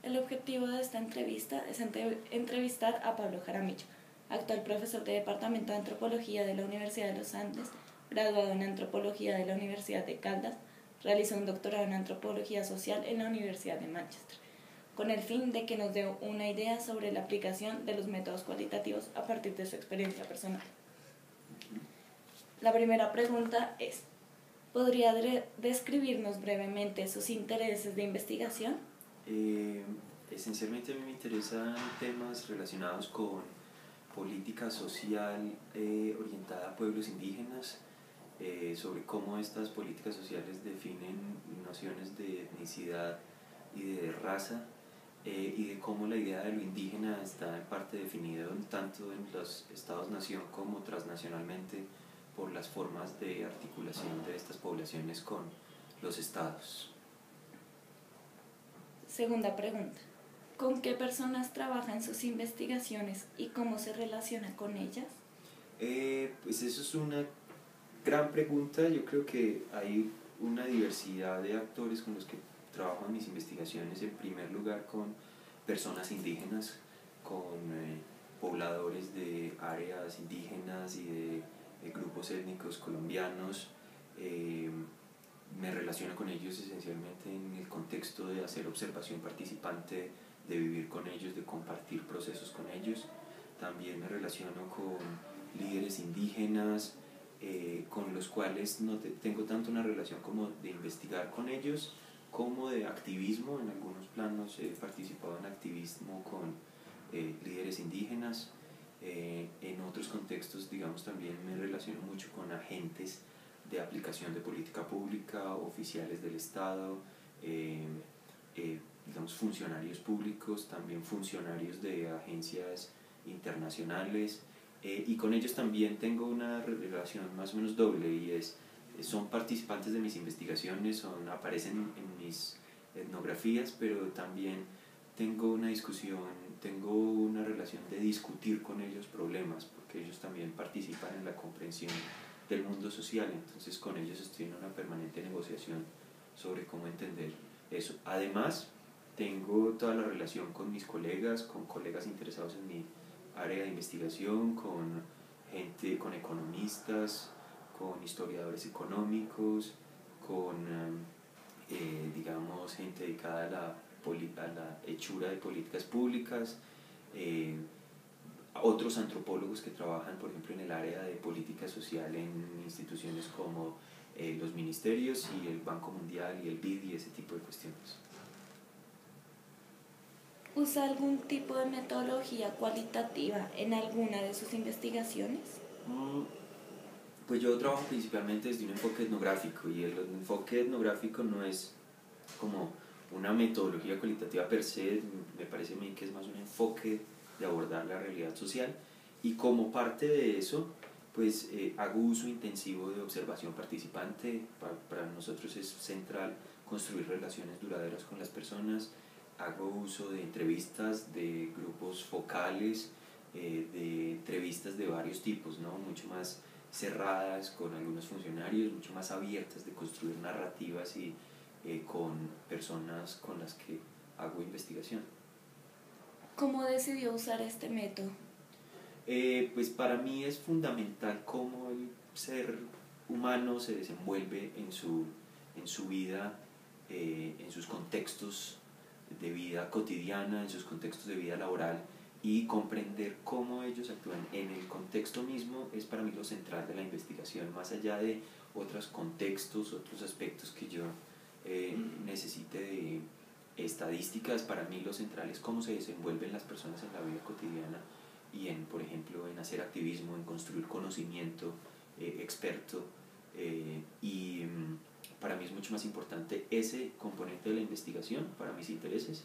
El objetivo de esta entrevista es entrevistar a Pablo Jaramillo, actual profesor de Departamento de Antropología de la Universidad de los Andes, graduado en Antropología de la Universidad de Caldas, realizó un doctorado en Antropología Social en la Universidad de Manchester, con el fin de que nos dé una idea sobre la aplicación de los métodos cualitativos a partir de su experiencia personal. La primera pregunta es: ¿podría describirnos brevemente sus intereses de investigación? Esencialmente a mí me interesan temas relacionados con política social orientada a pueblos indígenas, sobre cómo estas políticas sociales definen nociones de etnicidad y de raza, y de cómo la idea de lo indígena está en parte definida tanto en los estados-nación como transnacionalmente por las formas de articulación de estas poblaciones con los estados. Segunda pregunta: ¿con qué personas trabaja en sus investigaciones y cómo se relaciona con ellas? Pues eso es una gran pregunta. Yo creo que hay una diversidad de actores con los que trabajo en mis investigaciones. En primer lugar, con personas indígenas, con pobladores de áreas indígenas y de grupos étnicos colombianos. Me relaciono con ellos esencialmente en el contexto de hacer observación participante, de vivir con ellos, de compartir procesos con ellos. También me relaciono con líderes indígenas, con los cuales no tengo tanto una relación como de investigar con ellos, como de activismo. En algunos planos he participado en activismo con líderes indígenas. En otros contextos, digamos, también me relaciono mucho con agentes de aplicación de política pública, oficiales del Estado, digamos, funcionarios públicos, también funcionarios de agencias internacionales, y con ellos también tengo una relación más o menos doble, y son participantes de mis investigaciones, aparecen en mis etnografías, pero también tengo una discusión, tengo una relación de discutir con ellos problemas, porque ellos también participan en la comprensión del mundo social. Entonces con ellos estoy en una permanente negociación sobre cómo entender eso. Además, tengo toda la relación con mis colegas, con colegas interesados en mi área de investigación, con gente, con economistas, con historiadores económicos, con digamos, gente dedicada a la hechura de políticas públicas, otros antropólogos que trabajan, por ejemplo, en el área de política social en instituciones como los ministerios y el Banco Mundial y el BID y ese tipo de cuestiones. ¿Usa algún tipo de metodología cualitativa en alguna de sus investigaciones? Pues yo trabajo principalmente desde un enfoque etnográfico, y el enfoque etnográfico no es como una metodología cualitativa per se. Me parece a mí que es más un enfoque de abordar la realidad social, y como parte de eso pues hago uso intensivo de observación participante. Para nosotros es central construir relaciones duraderas con las personas. Hago uso de entrevistas de grupos focales, de entrevistas de varios tipos, ¿no? Mucho más cerradas con algunos funcionarios, mucho más abiertas de construir narrativas y con personas con las que hago investigación. ¿Cómo decidió usar este método? Pues para mí es fundamental cómo el ser humano se desenvuelve en su vida, en sus contextos de vida cotidiana, en sus contextos de vida laboral, y comprender cómo ellos actúan en el contexto mismo es para mí lo central de la investigación, más allá de otros contextos, otros aspectos que yo necesite de estadísticas. Para mí lo central es cómo se desenvuelven las personas en la vida cotidiana y por ejemplo, en hacer activismo, en construir conocimiento experto, y para mí es mucho más importante ese componente de la investigación para mis intereses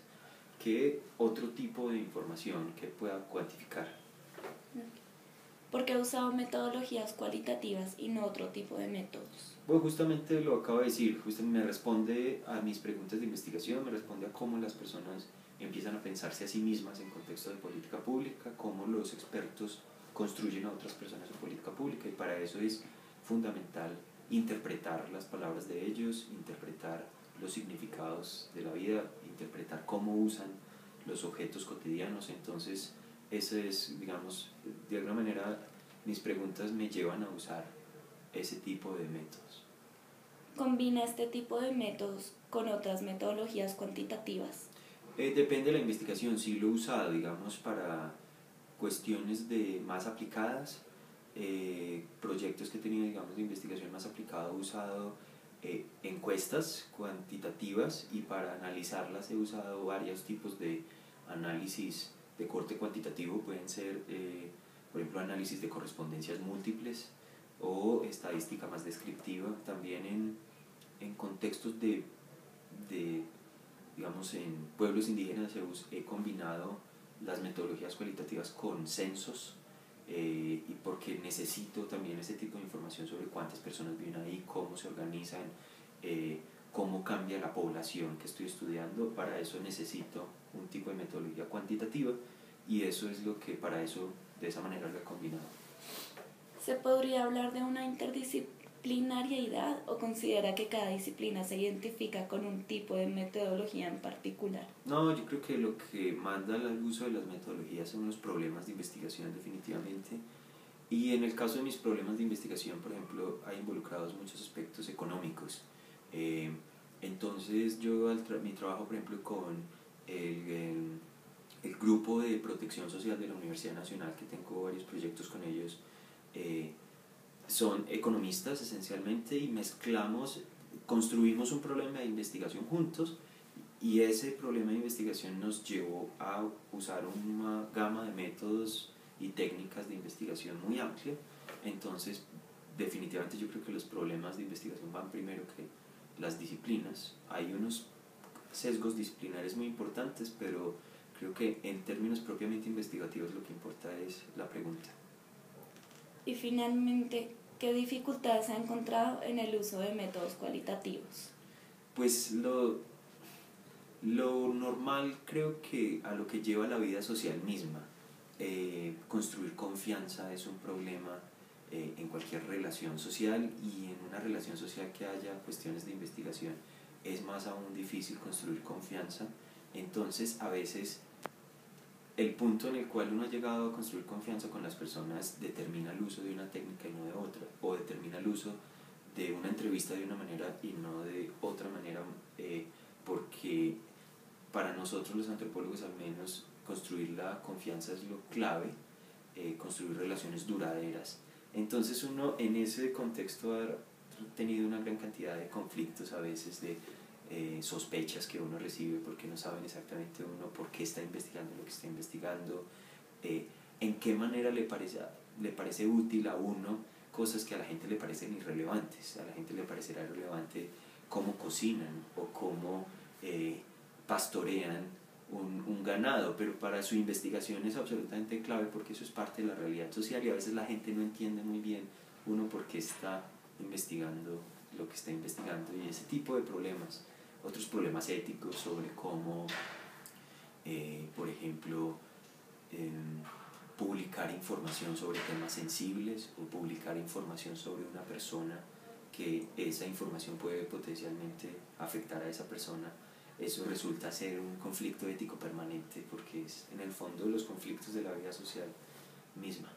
que otro tipo de información que pueda cuantificar. ¿Por qué ha usado metodologías cualitativas y no otro tipo de métodos? Bueno, justamente lo acabo de decir, justamente me responde a mis preguntas de investigación, me responde a cómo las personas empiezan a pensarse a sí mismas en contexto de política pública, cómo los expertos construyen a otras personas en política pública, y para eso es fundamental interpretar las palabras de ellos, interpretar los significados de la vida, interpretar cómo usan los objetos cotidianos. Entonces, ese es, digamos, de alguna manera mis preguntas me llevan a usar ese tipo de métodos. ¿Combina este tipo de métodos con otras metodologías cuantitativas? Depende de la investigación. Sí lo he usado, digamos, para cuestiones más aplicadas, proyectos que he tenido, digamos, de investigación más aplicada, he usado encuestas cuantitativas, y para analizarlas he usado varios tipos de análisis de corte cuantitativo. Pueden ser, por ejemplo, análisis de correspondencias múltiples o estadística más descriptiva. También en contextos digamos, en pueblos indígenas he combinado las metodologías cualitativas con censos, y porque necesito también ese tipo de información sobre cuántas personas viven ahí, cómo se organizan, cómo cambia la población que estoy estudiando. Para eso necesito un tipo de metodología cuantitativa, y eso es lo que para eso, de esa manera lo he combinado. ¿Se podría hablar de una interdisciplinariedad o considera que cada disciplina se identifica con un tipo de metodología en particular? No, yo creo que lo que manda al uso de las metodologías son los problemas de investigación, definitivamente. Y en el caso de mis problemas de investigación, por ejemplo, hay involucrados muchos aspectos económicos. Entonces yo mi trabajo, por ejemplo, con el grupo de protección social de la Universidad Nacional, que tengo varios proyectos con ellos, son economistas esencialmente, y construimos un problema de investigación juntos, y ese problema de investigación nos llevó a usar una gama de métodos y técnicas de investigación muy amplia. Entonces, definitivamente yo creo que los problemas de investigación van primero que las disciplinas. Hay unos sesgos disciplinares muy importantes, pero creo que en términos propiamente investigativos lo que importa es la pregunta. Y finalmente, ¿qué dificultades ha encontrado en el uso de métodos cualitativos? Pues lo normal, creo que a lo que lleva la vida social misma. Construir confianza es un problema en cualquier relación social, y en una relación social que haya cuestiones de investigación es más aún difícil construir confianza. Entonces, a veces el punto en el cual uno ha llegado a construir confianza con las personas determina el uso de una técnica y no de otra, o determina el uso de una entrevista de una manera y no de otra manera, porque para nosotros los antropólogos, al menos, construir la confianza es lo clave, construir relaciones duraderas. Entonces uno en ese contexto ha tenido una gran cantidad de conflictos, a veces de sospechas que uno recibe, porque no saben exactamente uno por qué está investigando lo que está investigando, en qué manera le parece útil a uno cosas que a la gente le parecen irrelevantes. A la gente le parecerá irrelevante cómo cocinan o cómo pastorean un ganado, pero para su investigación es absolutamente clave, porque eso es parte de la realidad social, y a veces la gente no entiende muy bien uno por qué está investigando lo que está investigando, y ese tipo de problemas. Otros problemas éticos sobre cómo, por ejemplo, publicar información sobre temas sensibles, o publicar información sobre una persona que esa información puede potencialmente afectar a esa persona. Eso resulta ser un conflicto ético permanente, porque es en el fondo los conflictos de la vida social misma.